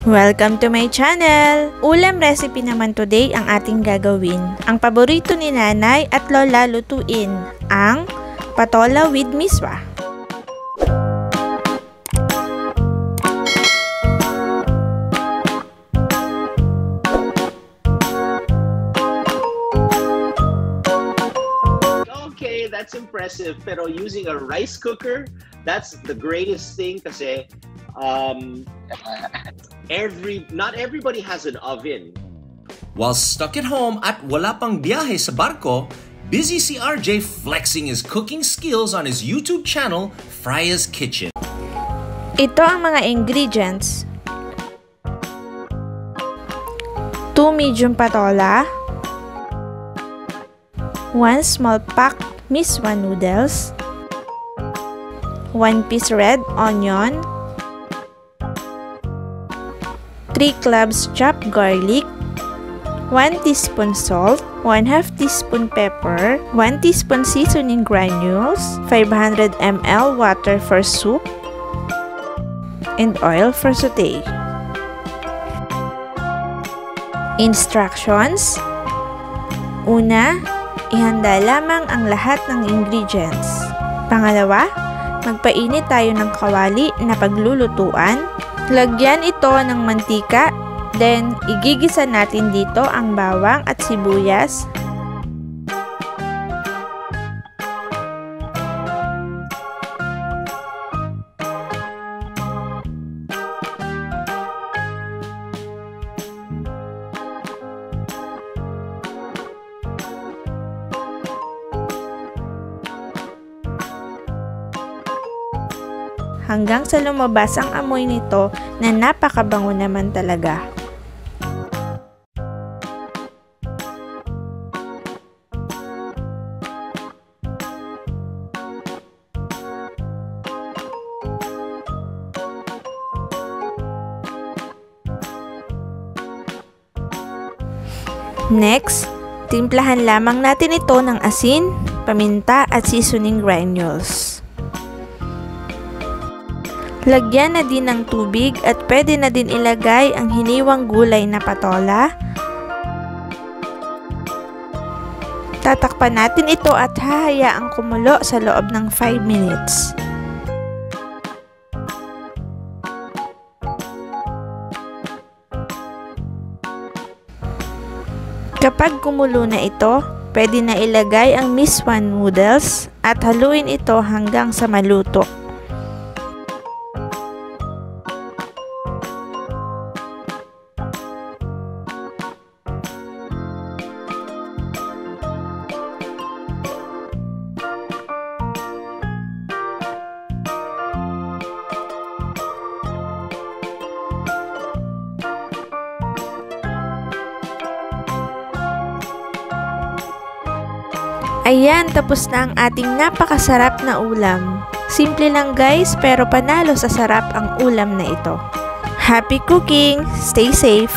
Welcome to my channel! Ulam recipe naman today ang ating gagawin. Ang paborito ni nanay at lola lutuin, ang patola with miswa. Okay, that's impressive. Pero using a rice cooker, that's the greatest thing kasi not everybody has an oven. While stuck at home at wala pang biyahe sa barko, busy si RJ flexing his cooking skills on his YouTube channel, Freya's Kitchen. Ito ang mga ingredients. 2 medium patola, 1 small pack miswa noodles, 1 piece red onion, 3 cloves chopped garlic, 1 teaspoon salt, 1/2 teaspoon pepper, 1 teaspoon seasoning granules, 500 ml water for soup, and oil for sauté. Instructions: una, ihanda lamang ang lahat ng ingredients. Pangalawa, magpainit tayo ng kawali na paglulutuan. Lagyan ito ng mantika, then igigisa natin dito ang bawang at sibuyas. Hanggang sa lumabas ang amoy nito na napakabango naman talaga. Next, timplahan lamang natin ito ng asin, paminta at seasoning granules. Lagyan na din ng tubig at pwede na din ilagay ang hiniwang gulay na patola. Tatakpan natin ito at hahayaang kumulo sa loob ng 5 minutes. Kapag kumulo na ito, pwede na ilagay ang miswa noodles at haluin ito hanggang sa maluto. Ayan, tapos na ang ating napakasarap na ulam. Simple lang guys, pero panalo sa sarap ang ulam na ito. Happy cooking! Stay safe!